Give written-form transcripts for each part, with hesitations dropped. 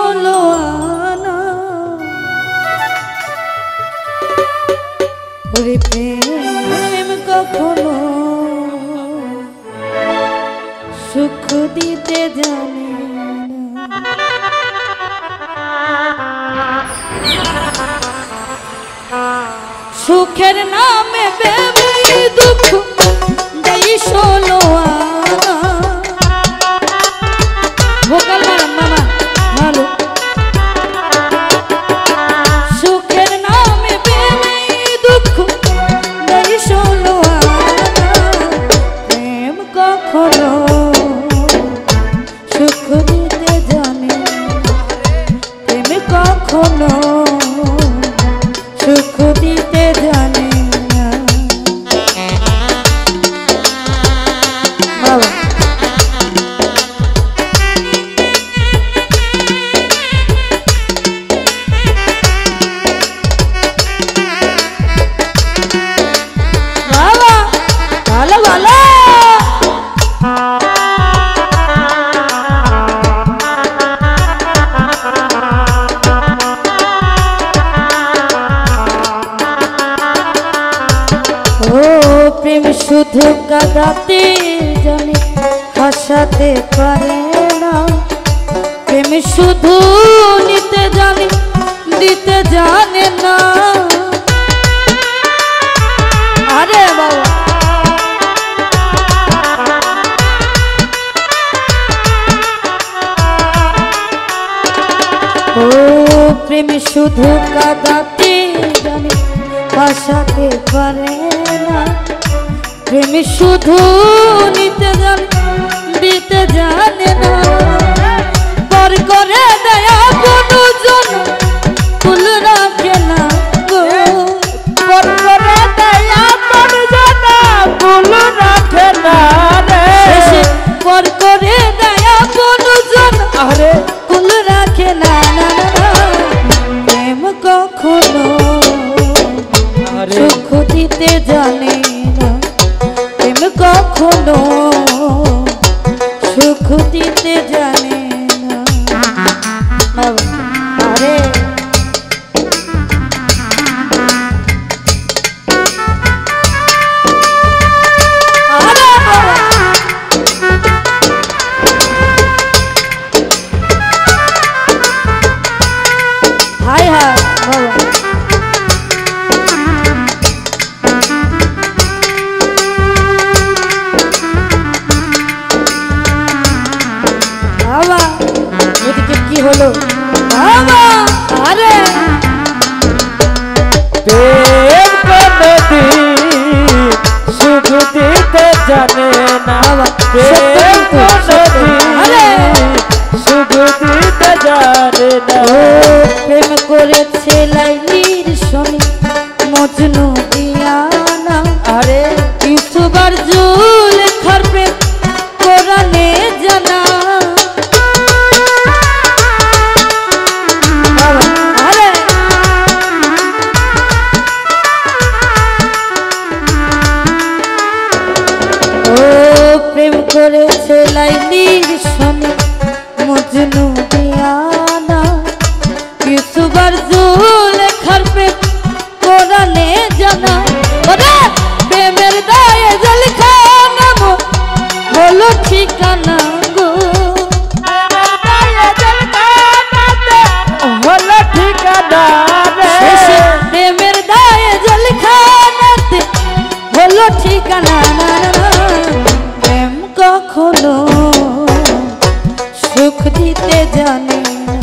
16 আনা ওরে প্রেম কখনো সুখ দিতে জানে না। সুখের নামে বেবি দুঃখ দেই 16 আনা। ভোকাল মারান মামা ভালো। সুখের নামে বেবি দুঃখ দেই 16 আনা। প্রেম কখনো সুখ দিতে জানে না। প্রেম কখনো সুখ দিতে জানে না। বাবা বাবা ভালো ভালো। প্রেম শুধু কাঁদাতে জানে হাসাতে পারে না। প্রেম শুধু নিতে জানে দিতে জানে না। আরে বাবা ও প্রেম শুধু কাঁদাতে জানে হাসাতে পারে না। প্রেম শুধু নিতে জানে দিতে জানে না। পর করে দয়া কোনো জন ফুল রাখে না গো। পর করে দয়া কোনো জন ফুল রাখে না রে। পর করে দয়া কোনো জন আরে ফুল রাখে না না না। প্রেম কখনো সুখ দিতে জানে না। প্রেম কখনো সুখ দিতে জানে না। আরে হাই হাই বাবা বাবা এদিকে কি হলো বাবা। আরে প্রেম কোনদিন সুখ দিতে জানে না। প্রেম কোনদিন সুখ দিতে জানে না। প্রেম করেছে লাইলির সঙ্গে মজনু দিয়ানা। আরে ইউসুফ আর জুলেখার প্রেম কোরআনে জানা। আরে ও প্রেম করেছে লাইলির সঙ্গে মজনু দিয়ানা। ইউসুফ আর জুলেখার প্রেম কোরআনে জানা। ওরে প্রেমের দায়ে জলখা নাম হলো ঠিকানা গো। হলো ঠিকানা রে। প্রেমের দায়ে জলখানাতে হলো ঠিকানা না না। প্রেম কখনো সুখ দিতে জানে না।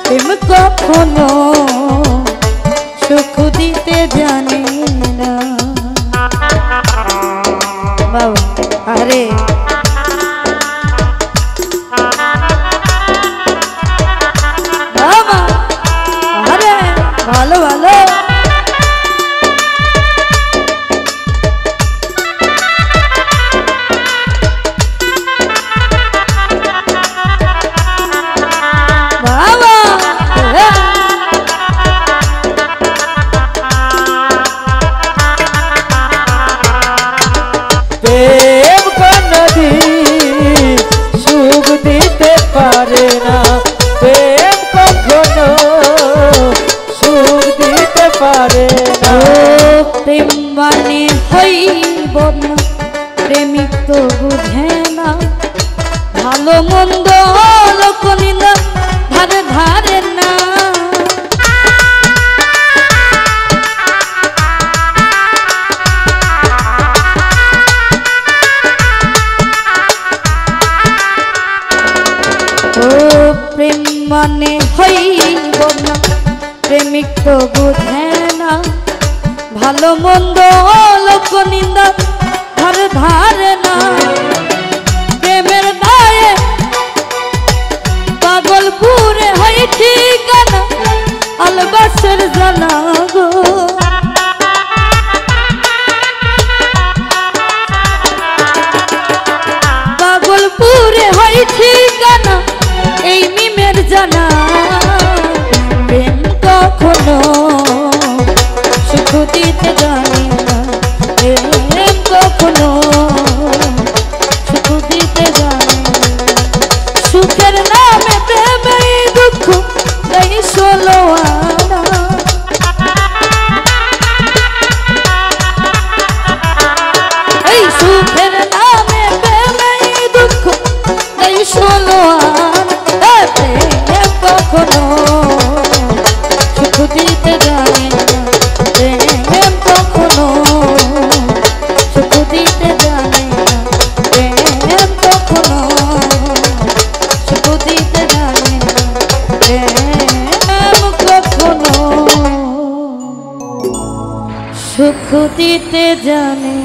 প্রেম কখনো সুখ দিতে জানে না। বাবা আরে বাবা আরে ভালো ভালো। বাবা পারে না। হইব না প্রেমিক তো বুঝে না ভালো মন্দ লোক নিন্দা ধারে ধারে না ও প্রেম মানে হইব না প্রেমিক তো বুঝে না ভালো মন্দ লোক নিন্দা ধারে ধারে না প্রেমের দায়ে পাগলপুরে হয় ঠিকানা আলবাসের জানা গো পাগলপুরে হয় ঠিকানা এই মিমের জানা প্রেম কখনো সুখ দিতে জানি না প্রেম কখনো সুখ দিতে জানি না সুখের নামে প্রেমে দুঃখ এই ষোলো আনা এই সুখের নামে প্রেমে দুঃখ এই ষোলো আনা প্রেম কখনো সুখ দিতে জানি না প্রেম কখনো সুখ দিতে জানে না প্রেম কখনো সুখ দিতে জানে না প্রেম কখনো সুখ দিতে জানে